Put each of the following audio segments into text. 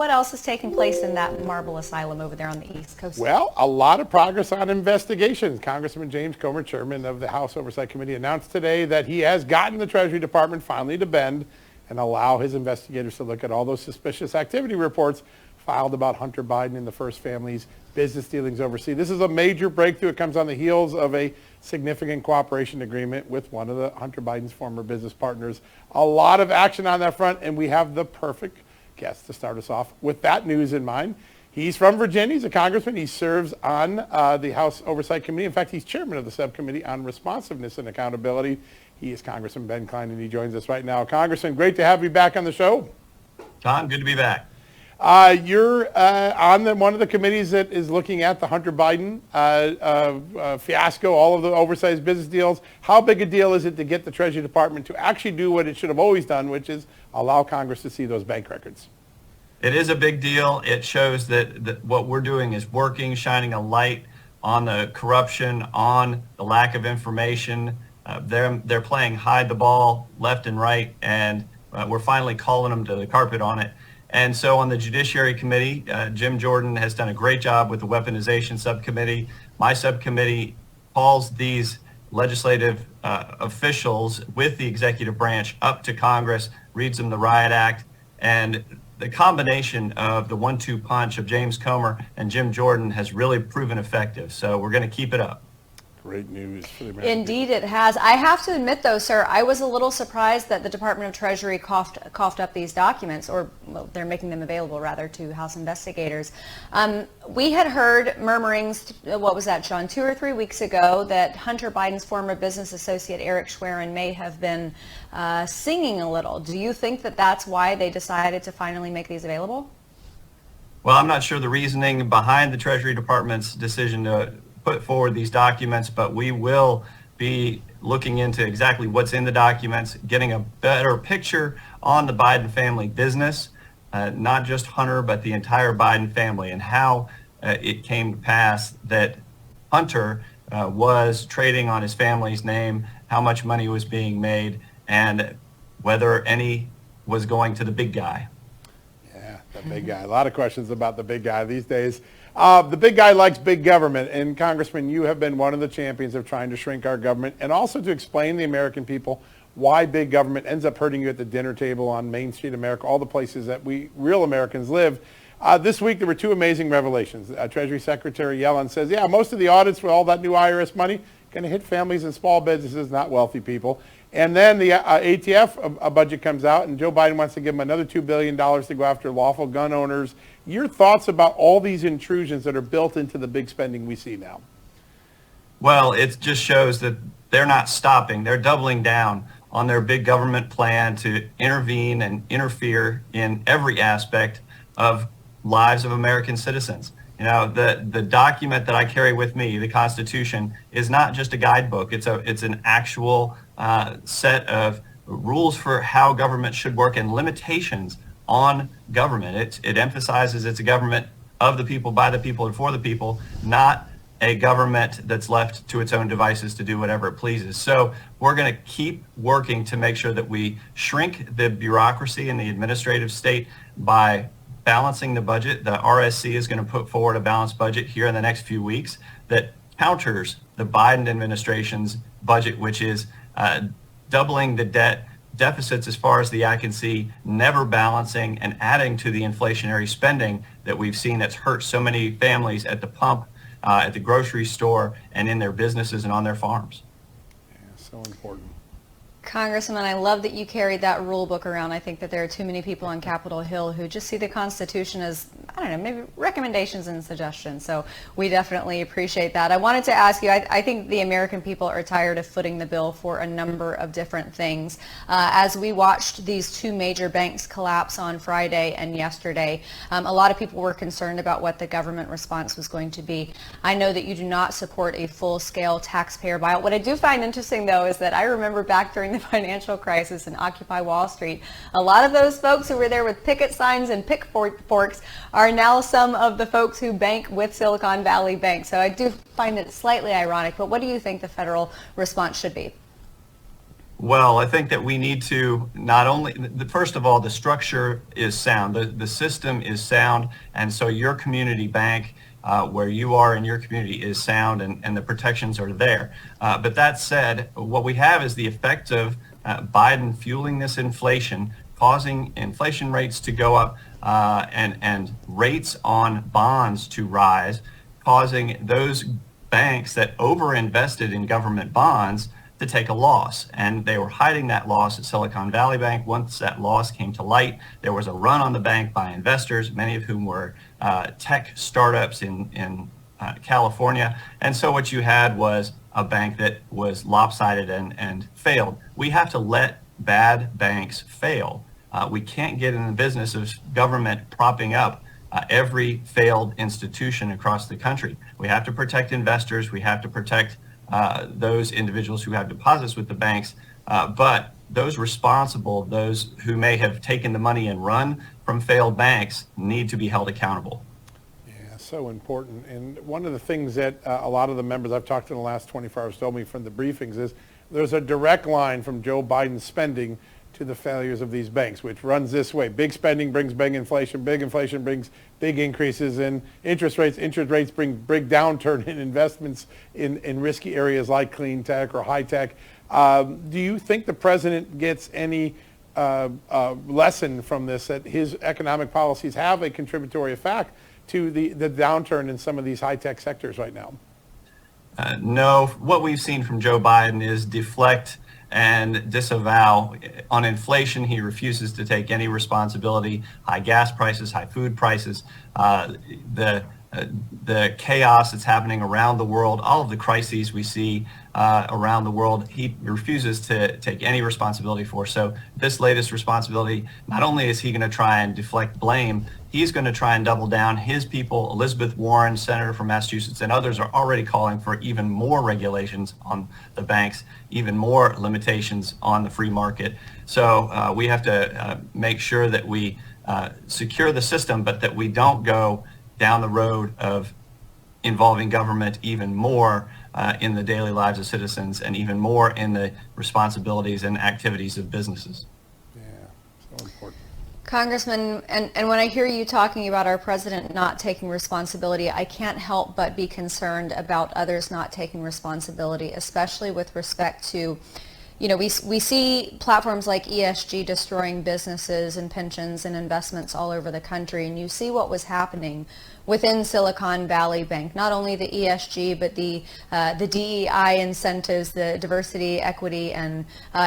What else is taking place in that marble asylum over there on the East Coast? Well, a lot of progress on investigations. Congressman James Comer, chairman of the House Oversight Committee, announced today that he has gotten the Treasury Department finally to bend and allow his investigators to look at all those suspicious activity reports filed about Hunter Biden and the First Family's business dealings overseas. This is a major breakthrough. It comes on the heels of a significant cooperation agreement with one of the Hunter Biden's former business partners. A lot of action on that front, and we have the perfect guest to start us off with that news in mind. He's from Virginia. He's a congressman. He serves on the House Oversight Committee. In fact, he's chairman of the subcommittee on responsiveness and accountability. He is Congressman Ben Cline, and he joins us right now. Congressman, great to have you back on the show. Tom, good to be back. You're on one of the committees that is looking at the Hunter Biden fiasco, all of the oversized business deals. How big a deal is it to get the Treasury Department to actually do what it should have always done, which is allow Congress to see those bank records? It is a big deal. It shows that what we're doing is working, shining a light on the corruption, on the lack of information. They're playing hide the ball left and right, and we're finally calling them to the carpet on it. And so on the Judiciary Committee, Jim Jordan has done a great job with the Weaponization Subcommittee. My subcommittee calls these legislative officials with the executive branch up to Congress, reads them the Riot Act, and the combination of the 1-2 punch of James Comer and Jim Jordan has really proven effective. So we're going to keep it up. Great news for the American Indeed, people. it has. I have to admit, though, sir, I was a little surprised that the Department of Treasury coughed up these documents, or well, they're making them available, rather, to House investigators. We had heard murmurings, what was that, Sean, 2 or 3 weeks ago, that Hunter Biden's former business associate, Eric Schwerin, may have been singing a little. Do you think that that's why they decided to finally make these available? Well, I'm not sure the reasoning behind the Treasury Department's decision to put forward these documents, but we will be looking into exactly what's in the documents, getting a better picture on the Biden family business, not just Hunter, but the entire Biden family, and how it came to pass that Hunter was trading on his family's name, how much money was being made, and whether any was going to the big guy. Yeah, the big guy. A lot of questions about the big guy these days. The big guy likes big government, and Congressman, you have been one of the champions of trying to shrink our government and also to explain to the American people why big government ends up hurting you at the dinner table on Main Street America, all the places that we real Americans live. This week there were two amazing revelations. Treasury Secretary Yellen says, yeah, most of the audits with all that new IRS money going to hit families and small businesses, not wealthy people. And then the ATF a budget comes out, and Joe Biden wants to give them another $2 billion to go after lawful gun owners. Your thoughts about all these intrusions that are built into the big spending we see now? Well, it just shows that they're not stopping. They're doubling down on their big government plan to intervene and interfere in every aspect of lives of American citizens. You know, the document that I carry with me, the Constitution, is not just a guidebook. It's an actual set of rules for how government should work and limitations on government. It emphasizes it's a government of the people, by the people, and for the people, not a government that's left to its own devices to do whatever it pleases. So we're going to keep working to make sure that we shrink the bureaucracy in the administrative state by balancing the budget. The RSC is going to put forward a balanced budget here in the next few weeks that counters the Biden administration's budget, which is doubling the deficits as far as the eye can see, never balancing, and adding to the inflationary spending that we've seen that's hurt so many families at the pump, at the grocery store, and in their businesses and on their farms. Yeah, so important. Congressman, I love that you carried that rule book around. I think that there are too many people on Capitol Hill who just see the Constitution as, I don't know, maybe recommendations and suggestions. So we definitely appreciate that. I wanted to ask you, I think the American people are tired of footing the bill for a number of different things. As we watched these two major banks collapse on Friday and yesterday, a lot of people were concerned about what the government response was going to be. I know that you do not support a full-scale taxpayer buyout. What I do find interesting, though, is that I remember back during the financial crisis and Occupy Wall Street, a lot of those folks who were there with picket signs and pitchforks are now some of the folks who bank with Silicon Valley Bank. So I do find it slightly ironic, but what do you think the federal response should be? Well, I think that we need to not only, first of all, the structure is sound, the system is sound, and so your community bank, where you are in your community, is sound, and the protections are there. But that said, what we have is the effect of Biden fueling this inflation, causing inflation rates to go up, and rates on bonds to rise, causing those banks that overinvested in government bonds to take a loss. And they were hiding that loss at Silicon Valley Bank. Once that loss came to light, there was a run on the bank by investors, many of whom were tech startups in California. And so what you had was a bank that was lopsided and failed. We have to let bad banks fail. We can't get in the business of government propping up every failed institution across the country. We have to protect investors. We have to protect those individuals who have deposits with the banks, but those responsible, those who may have taken the money and run from failed banks, need to be held accountable. Yeah, so important. And one of the things that a lot of the members I've talked to in the last 24 hours told me from the briefings is there's a direct line from Joe Biden's spending to the failures of these banks, which runs this way. Big spending brings big inflation brings big increases in interest rates. Interest rates bring big downturn in investments in risky areas like clean tech or high tech. Do you think the president gets any lesson from this, that his economic policies have a contributory effect to the downturn in some of these high tech sectors right now? No, what we've seen from Joe Biden is deflect and disavow. On inflation, he refuses to take any responsibility. High gas prices, high food prices, the chaos that's happening around the world, all of the crises we see around the world, he refuses to take any responsibility for. So this latest responsibility, not only is he going to try and deflect blame, he's going to try and double down. His people, Elizabeth Warren, senator from Massachusetts, and others are already calling for even more regulations on the banks, even more limitations on the free market. So we have to make sure that we secure the system, but that we don't go down the road of involving government even more in the daily lives of citizens and even more in the responsibilities and activities of businesses. Yeah, so important. Congressman, and when I hear you talking about our president not taking responsibility, I can't help but be concerned about others not taking responsibility, especially with respect to, you know, we see platforms like ESG destroying businesses and pensions and investments all over the country, and you see what was happening within Silicon Valley Bank, not only the ESG, but the DEI incentives, the diversity, equity, and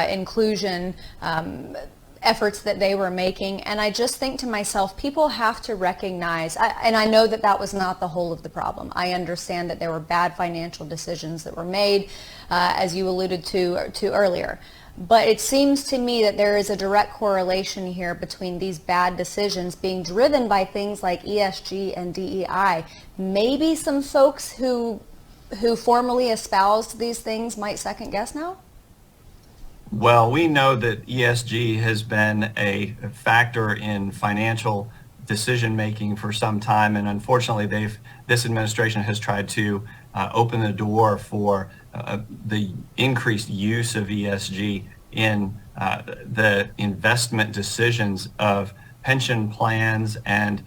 inclusion efforts that they were making. And I just think to myself, people have to recognize, and I know that that was not the whole of the problem. I understand that there were bad financial decisions that were made, as you alluded to earlier. But it seems to me that there is a direct correlation here between these bad decisions being driven by things like ESG and DEI. Maybe some folks who formerly espoused these things might second guess now? Well, we know that ESG has been a factor in financial decision making for some time, and unfortunately, this administration has tried to open the door for the increased use of ESG in the investment decisions of pension plans and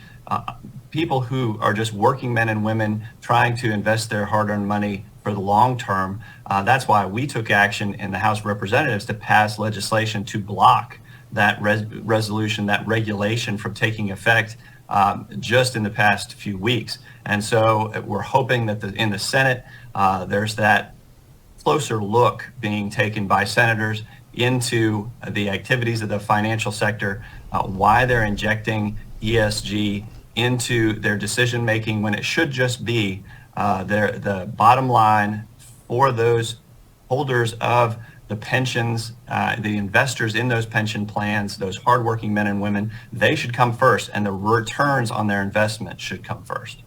people who are just working men and women trying to invest their hard-earned money for the long term. That's why we took action in the House of Representatives to pass legislation to block that resolution, that regulation from taking effect just in the past few weeks. And so we're hoping that in the Senate, there's that closer look being taken by senators into the activities of the financial sector, why they're injecting ESG into their decision making when it should just be the bottom line for those holders of the pensions, the investors in those pension plans, those hardworking men and women. They should come first, and the returns on their investment should come first.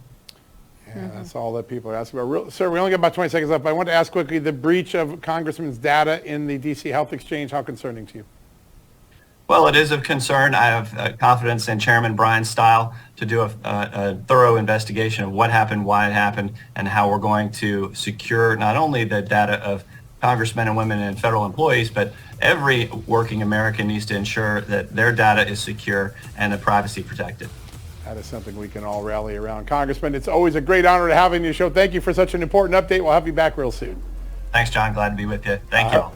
Yeah, that's all that people are asking about. Sir, we only got about 20 seconds left, but I want to ask quickly, the breach of Congressman's data in the D.C. Health Exchange, how concerning to you? Well, it is of concern. I have confidence in Chairman Bryan's style to do a thorough investigation of what happened, why it happened, and how we're going to secure not only the data of congressmen and women and federal employees, but every working American needs to ensure that their data is secure and the privacy protected. That is something we can all rally around. Congressman, it's always a great honor to have you on your show. Thank you for such an important update. We'll have you back real soon. Thanks, John. Glad to be with you. Thank you all.